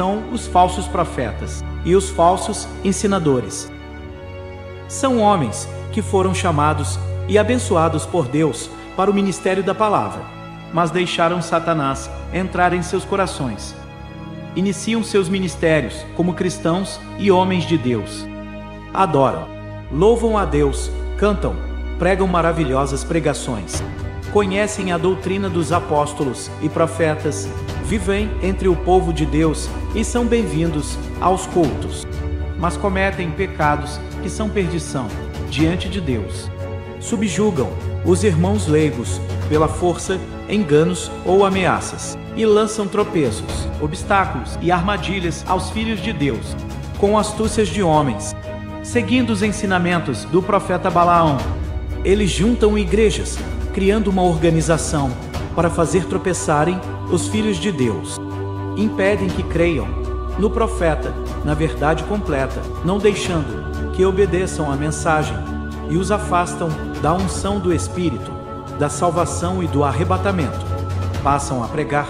são os falsos profetas e os falsos ensinadores. São homens que foram chamados e abençoados por Deus para o ministério da palavra, mas deixaram Satanás entrar em seus corações. Iniciam seus ministérios como cristãos e homens de Deus. Adoram, louvam a Deus, cantam, pregam maravilhosas pregações. Conhecem a doutrina dos apóstolos e profetas, vivem entre o povo de Deus e são bem-vindos aos cultos, mas cometem pecados que são perdição diante de Deus. Subjugam os irmãos leigos pela força, enganos ou ameaças e lançam tropeços, obstáculos e armadilhas aos filhos de Deus, com astúcias de homens. Seguindo os ensinamentos do profeta Balaão, eles juntam igrejas, criando uma organização para fazer tropeçarem os filhos de Deus. Impedem que creiam no profeta, na verdade completa, não deixando que obedeçam à mensagem, e os afastam da unção do Espírito, da salvação e do arrebatamento. Passam a pregar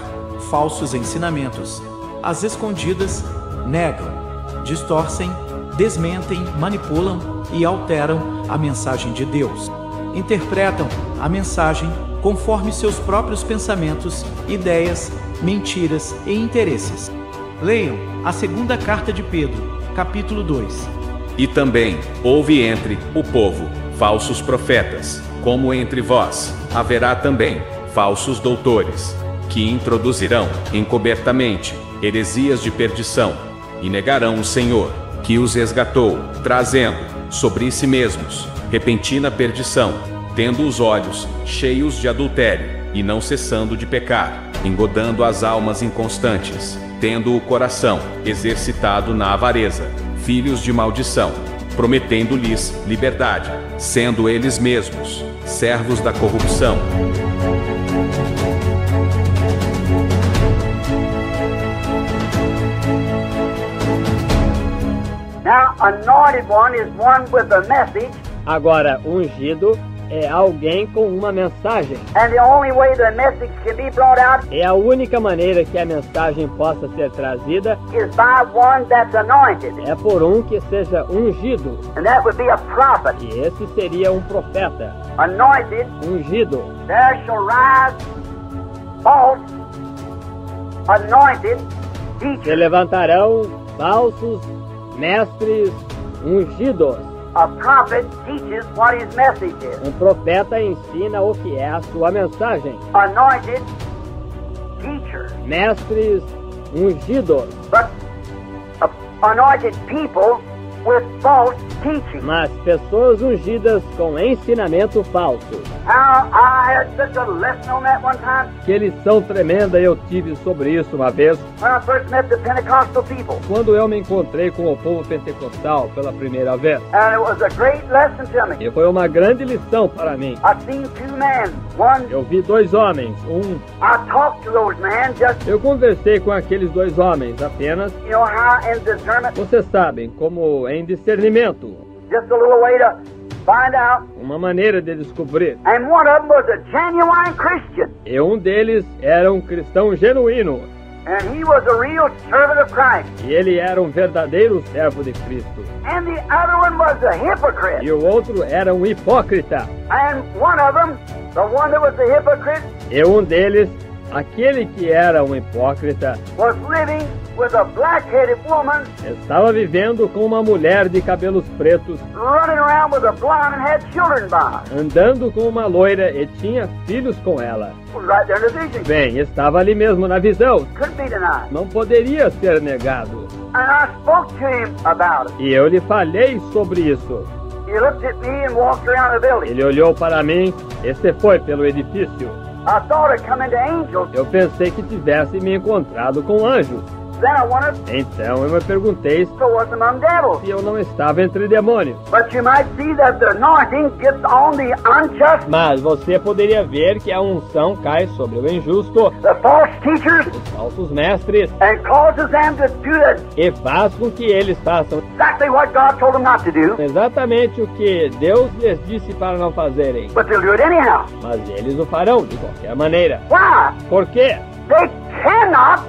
falsos ensinamentos. Às escondidas, negam, distorcem, desmentem, manipulam e alteram a mensagem de Deus. Interpretam a mensagem conforme seus próprios pensamentos, ideias, mentiras e interesses. Leiam a segunda carta de Pedro, capítulo 2. E também houve entre o povo falsos profetas, como entre vós haverá também falsos doutores, que introduzirão encobertamente heresias de perdição, e negarão o Senhor, que os resgatou, trazendo sobre si mesmos repentina perdição, tendo os olhos cheios de adultério, e não cessando de pecar, engodando as almas inconstantes, tendo o coração exercitado na avareza, filhos de maldição, prometendo-lhes liberdade, sendo eles mesmos servos da corrupção. Now, anointed one is one with a message. Agora, ungido é alguém com uma mensagem. And the only way the message can be brought out É a única maneira que a mensagem possa ser trazida is by one that's anointed. é por um que seja ungido. And that would be a prophet. E esse seria um profeta. Anointed, Ungido. there shall rise false, anointed Se teachers. levantarão falsos mestres ungidos. A prophet teaches what his message is. Um profeta ensina o que é a sua mensagem. Anointed teachers. Mestres ungidos. But anointed people with false teaching. Mas pessoas ungidas com ensinamento falso. How I had such a lesson on that one time Que lição tremenda eu tive sobre isso uma vez, when I first met the Pentecostal people. quando eu me encontrei com o povo pentecostal pela primeira vez. And it was a great lesson to me. E foi uma grande lição para mim. I seen two men. One, Eu vi dois homens. I talked to those men just, Eu conversei com aqueles dois homens apenas, you know, how in discernment, vocês sabem, como em discernimento, just a little way to find out. uma maneira de descobrir. And one of them was a genuine Christian. E um deles era um cristão genuíno. And he was a real servant of Christ. E ele era um verdadeiro servo de Cristo. And the other one was a hypocrite. E o outro era um hipócrita. And one of them, the one that was a hypocrite, E um deles, aquele que era um hipócrita, was living with a black-headed woman, estava vivendo com uma mulher de cabelos pretos, running around with a blonde and had children by her. andando com uma loira e tinha filhos com ela. It was right there in the vision. Bem, estava ali mesmo na visão. Couldn't be denied. Não poderia ser negado. And I spoke to him about it. E eu lhe falei sobre isso. He looked at me and walked around the building. Ele olhou para mim e se foi pelo edifício. I thought I'd come into angels. Eu pensei que tivesse me encontrado com anjos. Then I wondered Então eu me perguntei if I was among devils. se eu não estava entre demônios. But you might see that the anointing gets on the unjust, Mas você poderia ver que a unção cai sobre o injusto, the false teachers, os falsos mestres, and causes them to do e faz com que eles façam exactly what God told them not to do, exatamente o que Deus lhes disse para não fazerem. but they'll do it anyhow. Mas eles o farão de qualquer maneira. Why? Por quê? They cannot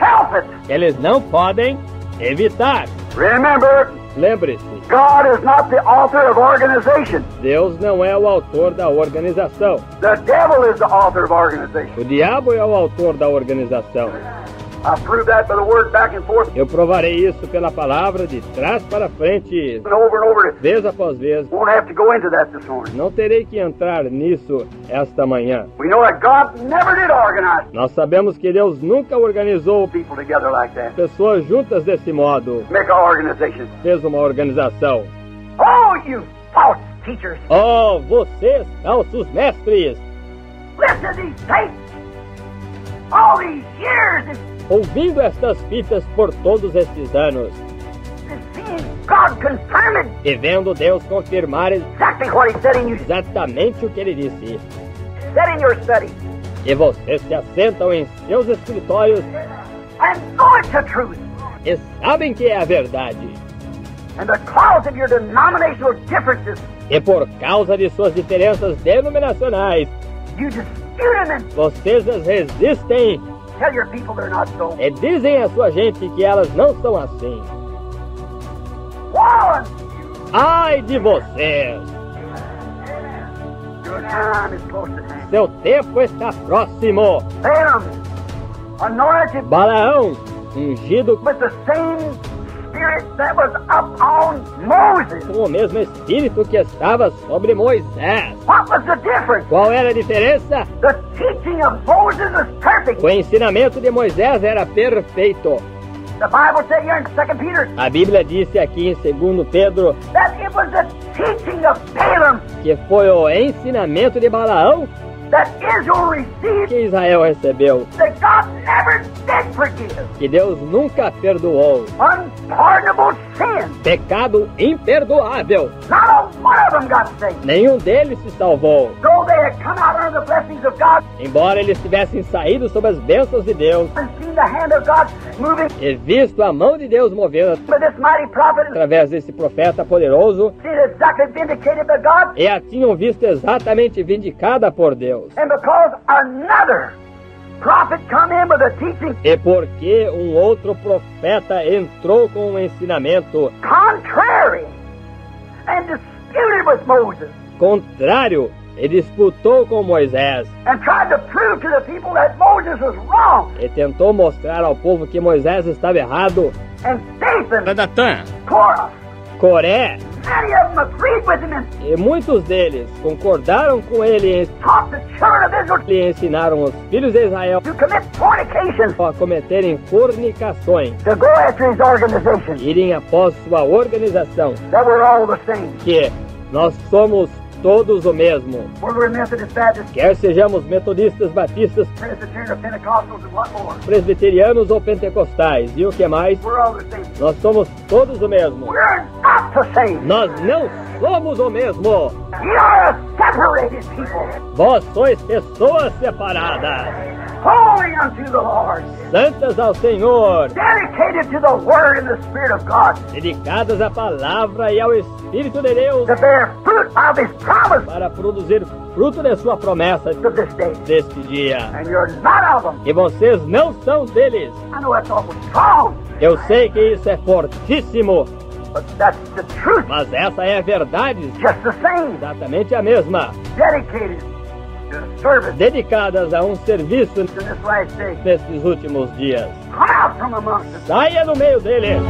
help it. Eles não podem evitar. Remember, Lembre-se, God is not the author of organization. Deus não é o autor da organização. The devil is the author of organization. O diabo é o autor da organização. I proved that by the word back and forth Eu provarei isso pela palavra de trás para frente, and over. vez após vez. Won't have to go into that this morning. Não terei que entrar nisso esta manhã. We know that God never did organize Nós sabemos que Deus nunca organizou people together like that. pessoas juntas desse modo. Make an organization. Fez uma organização. Oh, you false teachers. Oh, vocês, falsos mestres! Listen to these tapes. All these years Ouvindo estas fitas por todos estes anos and seeing God confirm it. e vendo Deus confirmar Exactly what he said in you. exatamente o que ele disse. Said in your study. E vocês se assentam em seus escritórios And know it's the truth. e sabem que é a verdade. And because of your denominational differences, E por causa de suas diferenças denominacionais, you dispute them and vocês as resistem tell your people they're not so. e dizem à sua gente que elas não são assim. Woe! Ai de vocês! Your time is close at hand. Seu tempo está próximo. Balaam, anointed Balaão, ungido with the same spirit that was upon Moses. com o mesmo espírito que estava sobre Moisés. What was the difference? Qual era a diferença? The teaching of Moses was perfect. O ensinamento de Moisés era perfeito. The Bible said here in 2 Peter A Bíblia disse aqui em 2 Pedro that it was the teaching of Balaam que foi o ensinamento de Balaão that Israel received que Israel recebeu, that God never did forgive. que Deus nunca perdoou. Unpardonable sin. Pecado imperdoável. Not a one of them got saved. Nenhum deles se salvou. Though they had come out under the blessings of God Embora eles tivessem saído sob as bênçãos de Deus and seen the hand of God moving e visto a mão de Deus movendo with this mighty prophet, através desse profeta poderoso, seen it exactly vindicated by God, e a tinham visto exatamente vindicada por Deus. and because another prophet come in with a teaching E porque um outro profeta entrou com um ensinamento contrary and disputed with Moses contrário e disputou com Moisés and tried to prove to the people that Moses was wrong, e tentou mostrar ao povo que Moisés estava errado, and Dathan, Datã, Korah, Coré, many of them agreed with him and e muitos deles concordaram com ele taught the children of Israel e ensinaram os filhos de Israel to commit fornication, a cometerem fornicações, to go after his organization, irem após sua organização, that we're all the same. que nós somos todos o mesmo, Whether we're Methodist, Baptist, quer sejamos metodistas, batistas, Presbyterian, or Pentecostals, and what more. presbiterianos ou pentecostais, e o que mais? We're all the same. Nós somos todos o mesmo. We're not the same. Nós não somos o mesmo. We are a separated people, Vós sois pessoas separadas, holy unto the Lord, santas ao Senhor, dedicated to the Word and the Spirit of God, dedicadas à palavra e ao Espírito de Deus, to bear fruit of His promise para produzir fruto de sua promessa to this day. deste dia. And you're not of them. E vocês não são deles. I know that's awful strong, Eu sei que isso é fortíssimo, but that's the truth. mas essa é a verdade, Just the same, exatamente a mesma. dedicated to service Dedicadas a um serviço in this last day. nestes últimos dias. Come out from amongst us. Saia do meio deles.